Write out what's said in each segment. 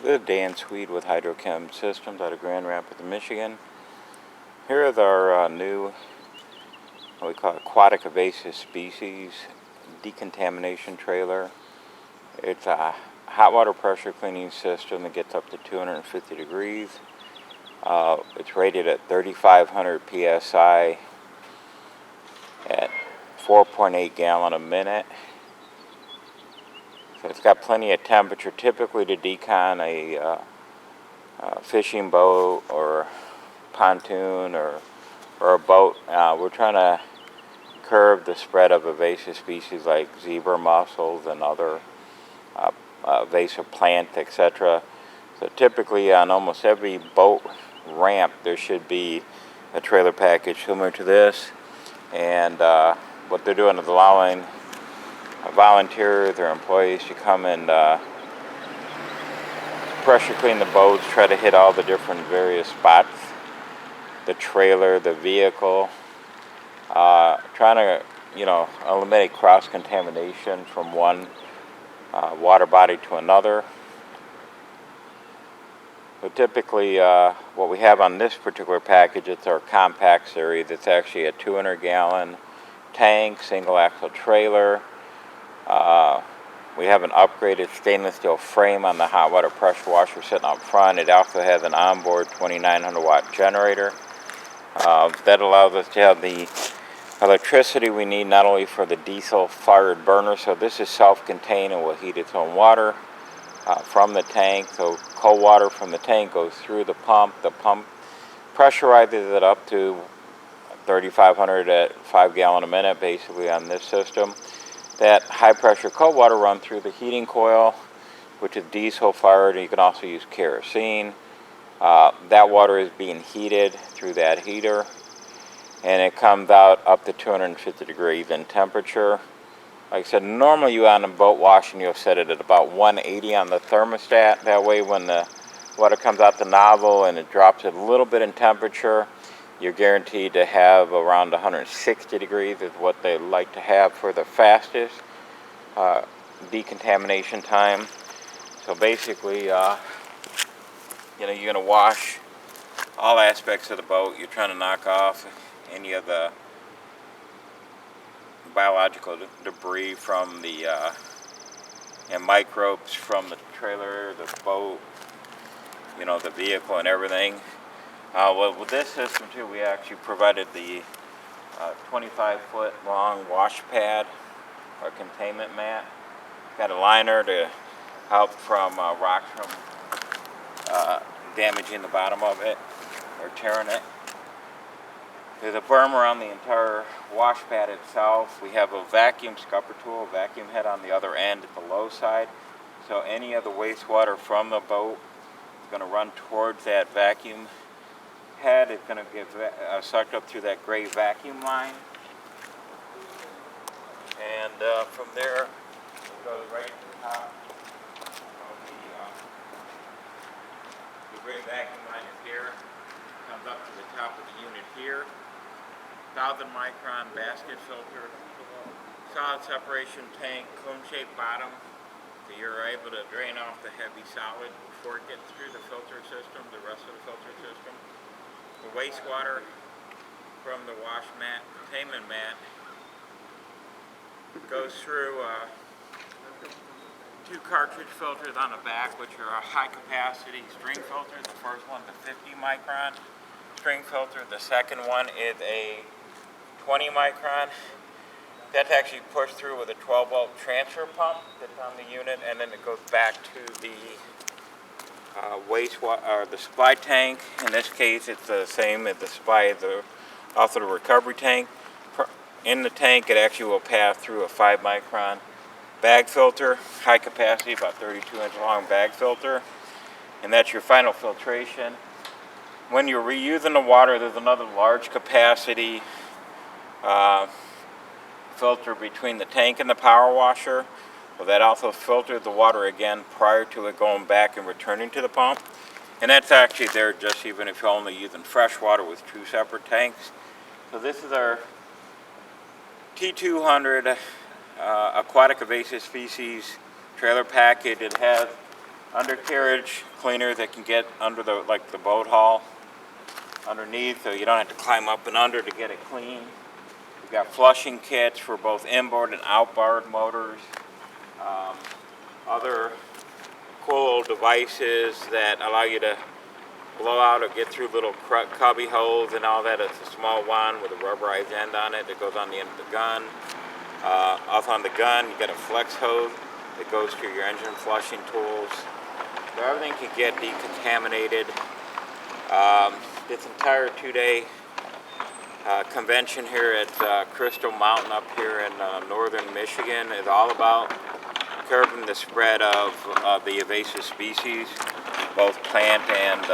This is Dan Swede with Hydro-Chem Systems out of Grand Rapids, Michigan. Here is our new, what we call aquatic invasive species decontamination trailer. It's a hot water pressure cleaning system that gets up to 250 degrees. It's rated at 3,500 psi at 4.8 gallon a minute. So it's got plenty of temperature, typically to decon a fishing boat or pontoon or a boat. We're trying to curb the spread of invasive species like zebra mussels and other invasive plants, etc. So typically on almost every boat ramp there should be a trailer package similar to this, and what they're doing is allowing volunteers or employees to come and pressure clean the boats, try to hit all the different various spots, the trailer, the vehicle, trying to eliminate cross-contamination from one water body to another. But typically what we have on this particular package, it's our compact series. It's actually a 200-gallon tank, single axle trailer. We have an upgraded stainless steel frame on the hot water pressure washer sitting up front. It also has an onboard 2,900 watt generator. That allows us to have the electricity we need not only for the diesel fired burner, so this is self-contained and will heat its own water from the tank. So cold water from the tank goes through the pump. The pump pressurizes it up to 3,500 at 5 gallon a minute basically on this system. That high pressure cold water runs through the heating coil, which is diesel fired, and you can also use kerosene. That water is being heated through that heater, and it comes out up to 250 degrees in temperature. Like I said, normally you on a boat washing, you'll set it at about 180 on the thermostat. That way when the water comes out the nozzle and it drops a little bit in temperature, you're guaranteed to have around 160 degrees is what they like to have for the fastest decontamination time. So basically, you're going to wash all aspects of the boat. You're trying to knock off any of the biological debris from the and microbes from the trailer, the boat, the vehicle and everything. Well, with this system too, we actually provided the 25-foot long wash pad or containment mat. Got a liner to help from rocks from damaging the bottom of it or tearing it. There's a berm around the entire wash pad itself. We have a vacuum scupper tool, vacuum head on the other end at the low side. So any of the wastewater from the boat is going to run towards that vacuum head. It's going to get sucked up through that gray vacuum line, and from there it goes right to the top of the gray vacuum line is here, comes up to the top of the unit here. 1,000 micron basket filter, solid separation tank, cone-shaped bottom, so you're able to drain off the heavy solid before it gets through the filter system, the rest of the filter system. The wastewater from the wash mat, containment mat, goes through two cartridge filters on the back, which are a high capacity string filter. The first one, the 50 micron string filter. The second one is a 20 micron. That's actually pushed through with a 12-volt transfer pump that's on the unit, and then it goes back to the wastewater, or the supply tank. In this case, it's the same as the supply, also the recovery tank. In the tank, it actually will pass through a 5 micron bag filter, high capacity, about 32-inch long bag filter, and that's your final filtration. When you're reusing the water, there's another large capacity filter between the tank and the power washer. So that also filters the water again prior to it going back and returning to the pump. And that's actually there just even if you're only using fresh water with two separate tanks. So this is our T200 aquatic invasive species trailer package. It has undercarriage cleaner that can get under the boat hull underneath, so you don't have to climb up and under to get it clean. We've got flushing kits for both inboard and outboard motors. Other cool devices that allow you to blow out or get through little cubby holes and all that. It's a small wand with a rubberized end on it that goes on the end of the gun. Also on the gun, you got a flex hose that goes to your engine flushing tools. So everything can get decontaminated. This entire 2-day convention here at Crystal Mountain up here in northern Michigan is all about curbing the spread of the invasive species, both plant and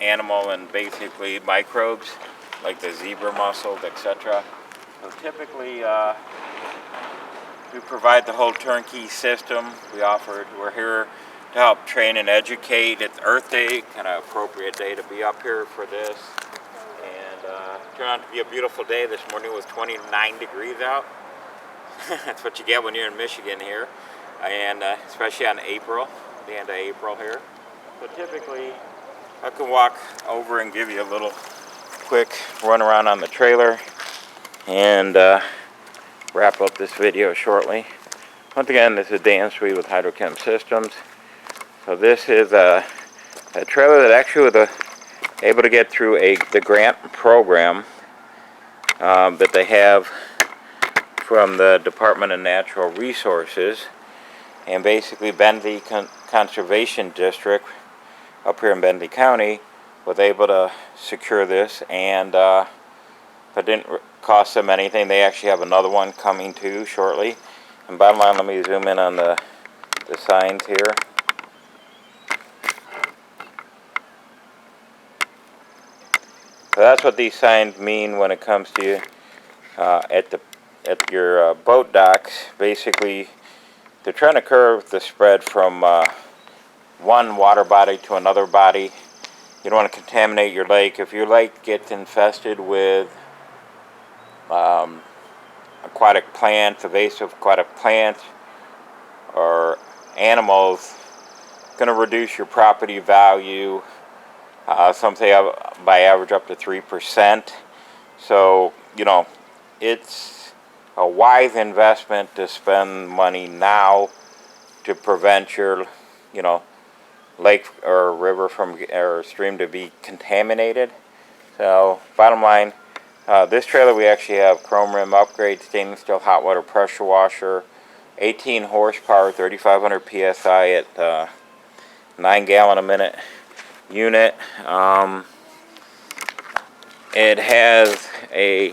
animal, and basically microbes like the zebra mussels, etc. So typically we provide the whole turnkey system. We're here to help train and educate. It's Earth Day, kind of appropriate day to be up here for this. Turned out to be a beautiful day. This morning was 29 degrees out. That's what you get when you're in Michigan here, and especially on April, the end of April here. So typically, I can walk over and give you a little quick run around on the trailer and wrap up this video shortly. Once again, this is Dan Swede with Hydro-Chem Systems. So this is a trailer that actually was able to get through the grant program that they have from the Department of Natural Resources, and basically Benzie Conservation District up here in Benzie County was able to secure this, and it didn't cost them anything. They actually have another one coming too shortly. And bottom line, let me zoom in on the signs here. So that's what these signs mean when it comes to you at your boat docks. Basically, they're trying to curb the spread from one water body to another body. You don't want to contaminate your lake. If your lake gets infested with aquatic plants, invasive aquatic plants, or animals, it's going to reduce your property value. Some say by average up to 3%. So, you know, it's a wise investment to spend money now to prevent your, you know, lake or river or stream to be contaminated. So, bottom line, this trailer we actually have chrome rim upgrade, stainless steel hot water pressure washer, 18 horsepower, 3,500 psi at 9 gallon a minute unit. It has a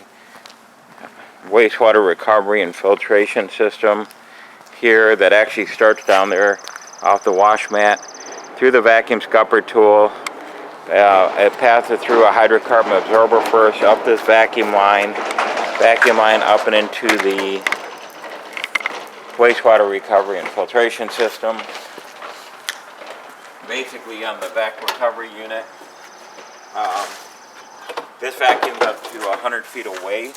wastewater recovery and filtration system here that actually starts down there off the wash mat through the vacuum scupper tool. It passes through a hydrocarbon absorber first, up this vacuum line up and into the wastewater recovery and filtration system. Basically on the vac recovery unit, this vacuums up to 100 feet away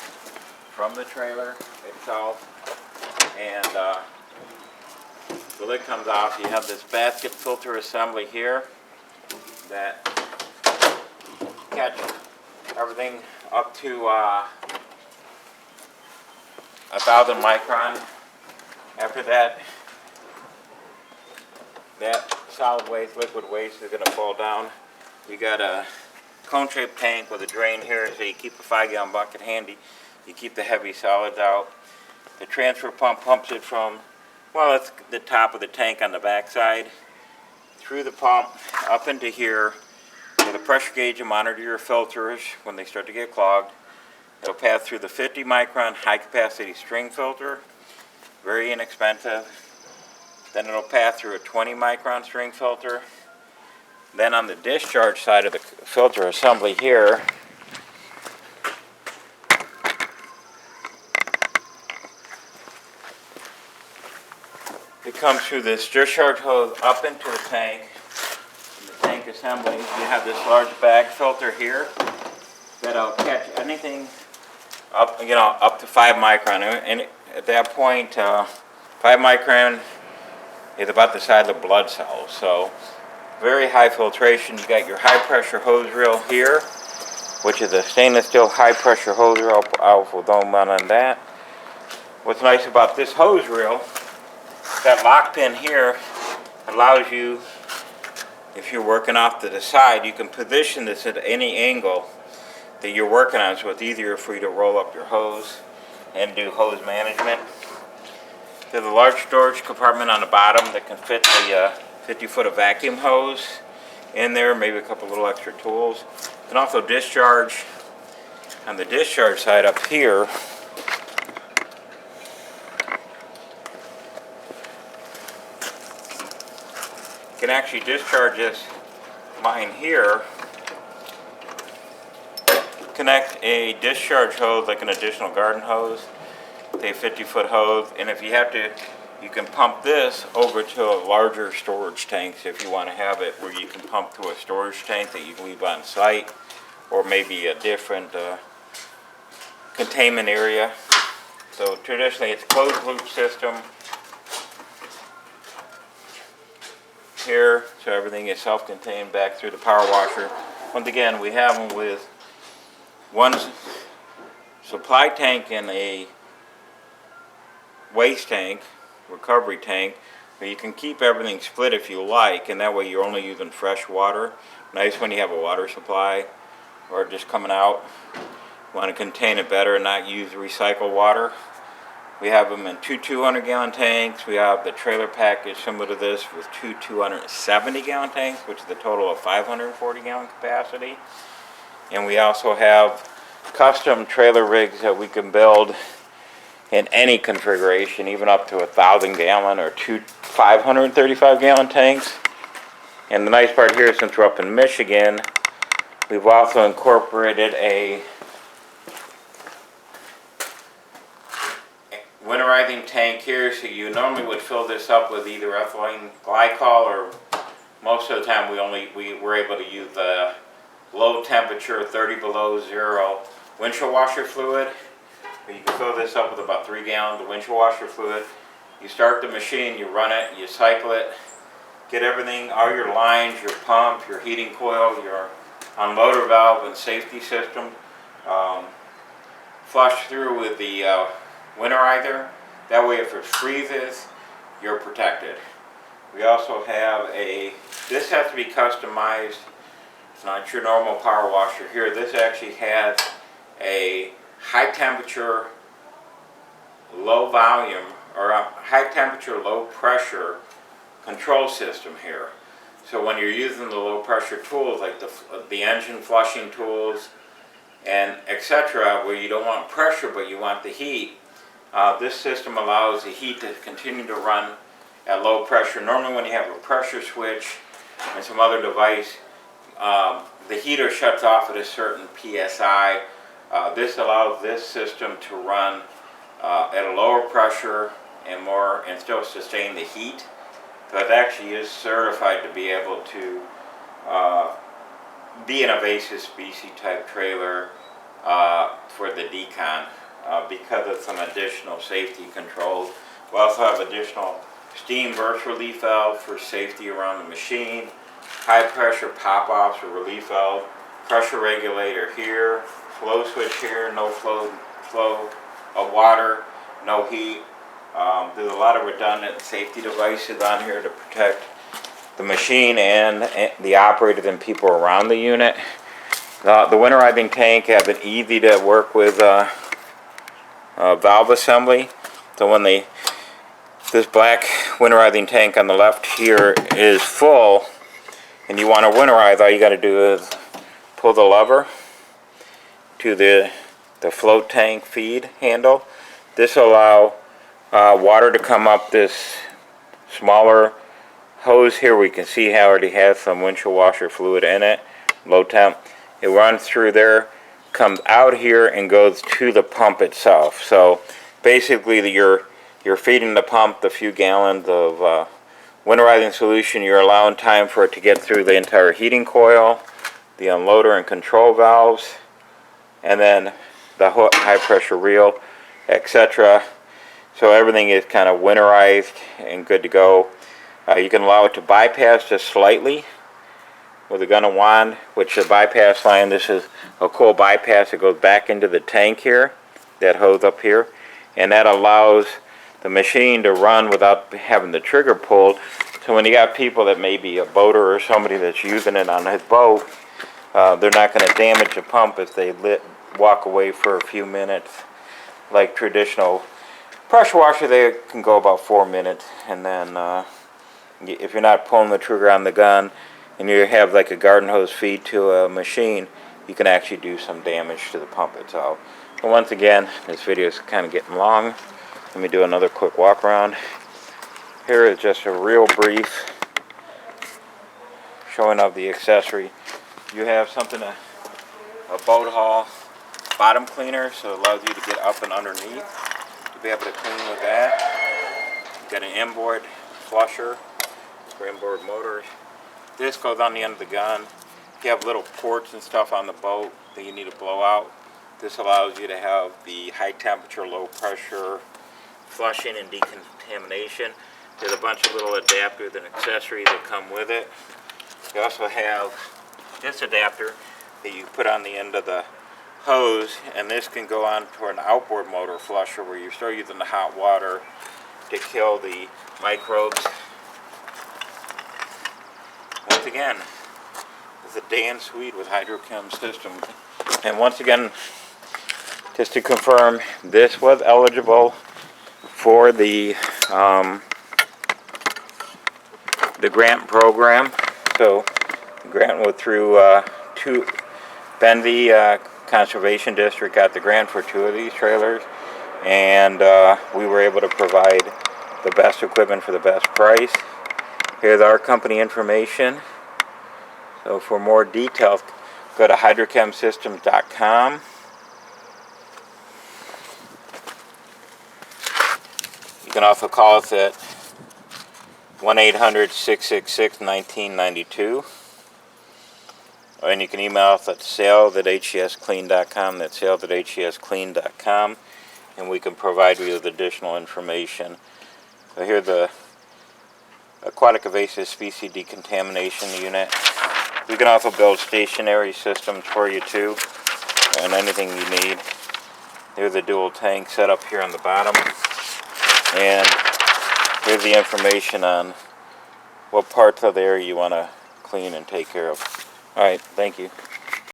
from the trailer itself, and the lid comes off. You have this basket filter assembly here that catches everything up to 1,000 micron. After that, that solid waste, liquid waste is going to fall down. You got a cone-shaped tank with a drain here, so you keep a 5-gallon bucket handy. You keep the heavy solids out. The transfer pump pumps it from, well, it's the top of the tank on the back side, through the pump, up into here, with a pressure gauge to monitor your filters when they start to get clogged. It'll pass through the 50 micron high capacity string filter, very inexpensive. Then it'll pass through a 20 micron string filter. Then on the discharge side of the filter assembly here, it comes through this discharge hose up into the tank. In the tank assembly, you have this large bag filter here that'll catch anything up, you know, up to 5 micron. And at that point, 5 micron is about the size of blood cells. So very high filtration. You got your high pressure hose reel here, which is a stainless steel high pressure hose reel. I will zoom in on that. What's nice about this hose reel, that lock pin here allows you, if you're working off to the side, you can position this at any angle that you're working on, so it's easier for you to roll up your hose and do hose management. There's a large storage compartment on the bottom that can fit the 50 foot of vacuum hose in there, maybe a couple little extra tools. You can also discharge on the discharge side up here. You can actually discharge this line here, connect a discharge hose like an additional garden hose, a 50 foot hose, and if you have to, you can pump this over to a larger storage tank if you want to have it where you can pump to a storage tank that you can leave on site, or maybe a different containment area. So traditionally it's a closed loop system here, so everything is self-contained back through the power washer. Once again, we have them with one supply tank and a waste tank, recovery tank, but you can keep everything split if you like, and that way you're only using fresh water. Nice when you have a water supply or just coming out. You want to contain it better and not use recycled water. We have them in two 200-gallon tanks. We have the trailer package similar to this with two 270-gallon tanks, which is a total of 540-gallon capacity. And we also have custom trailer rigs that we can build in any configuration, even up to 1,000-gallon or two 535-gallon tanks. And the nice part here, since we're up in Michigan, we've also incorporated a winterizing tank here, so you normally would fill this up with either ethylene glycol, or most of the time we were able to use the low temperature 30 below zero windshield washer fluid. But you can fill this up with about 3 gallons of windshield washer fluid. You start the machine, you run it, you cycle it, get everything, all your lines, your pump, your heating coil, your unloader valve and safety system flush through with the winterizer. That way if it freezes, you're protected. We also have this has to be customized. It's not your normal power washer here. This actually has a high temperature, low volume, or a high temperature, low pressure control system here. So when you're using the low pressure tools like the engine flushing tools and etc., where you don't want pressure but you want the heat, this system allows the heat to continue to run at low pressure. Normally when you have a pressure switch and some other device, the heater shuts off at a certain PSI. This allows this system to run at a lower pressure and still sustain the heat. So it actually is certified to be able to be an invasive species type trailer for the decon because of some additional safety controls. We also have additional steam burst relief valve for safety around the machine, high pressure pop-offs or relief valve, pressure regulator here, flow switch here, no flow of water, no heat. There's a lot of redundant safety devices on here to protect the machine and the operators and people around the unit. The winterizing tank has an easy to work with valve assembly. So when this black winterizing tank on the left here is full and you want to winterize, all you got to do is pull the lever to the float tank feed handle. This will allow water to come up this smaller hose here. We can see how it already has some windshield washer fluid in it, low temp. It runs through there, comes out here and goes to the pump itself. So basically you're feeding the pump the few gallons of winterizing solution. You're allowing time for it to get through the entire heating coil, the unloader and control valves, and then the high pressure reel, etc. So everything is kind of winterized and good to go. You can allow it to bypass just slightly with a gun and wand, which the bypass line, this is a cool bypass that goes back into the tank here, that hose up here, and that allows the machine to run without having the trigger pulled. So when you got people that may be a boater or somebody that's using it on his boat, they're not going to damage the pump if they walk away for a few minutes. Like traditional pressure washer, they can go about 4 minutes, and then if you're not pulling the trigger on the gun and you have like a garden hose feed to a machine, you can actually do some damage to the pump itself. But once again, this video is kind of getting long. Let me do another quick walk around. Here is just a real brief showing of the accessory. You have something, a boat haul bottom cleaner, so it allows you to get up and underneath to be able to clean with that. You've got an inboard flusher for inboard motors. This goes on the end of the gun. If you have little ports and stuff on the boat that you need to blow out, this allows you to have the high temperature, low pressure flushing and decontamination. There's a bunch of little adapters and accessories that come with it. You also have this adapter that you put on the end of the hose, and this can go on to an outboard motor flusher where you're still using the hot water to kill the microbes. Once again, this is Dan Swede with Hydro-Chem Systems. And once again, just to confirm, this was eligible for the grant program. So the grant went through Benzie Conservation District got the grant for 2 of these trailers, and we were able to provide the best equipment for the best price. Here's our company information. So for more details, go to hydrochemsystems.com. You can also call us at 1-800-666-1992. And you can email us at sales@hesclean.com. That's sales@hesclean.com. And we can provide you with additional information. So here's the aquatic invasive species decontamination unit. We can also build stationary systems for you too, and anything you need. Here's a dual tank set up here on the bottom. And here's the information on what parts of the area you want to clean and take care of. Alright, thank you.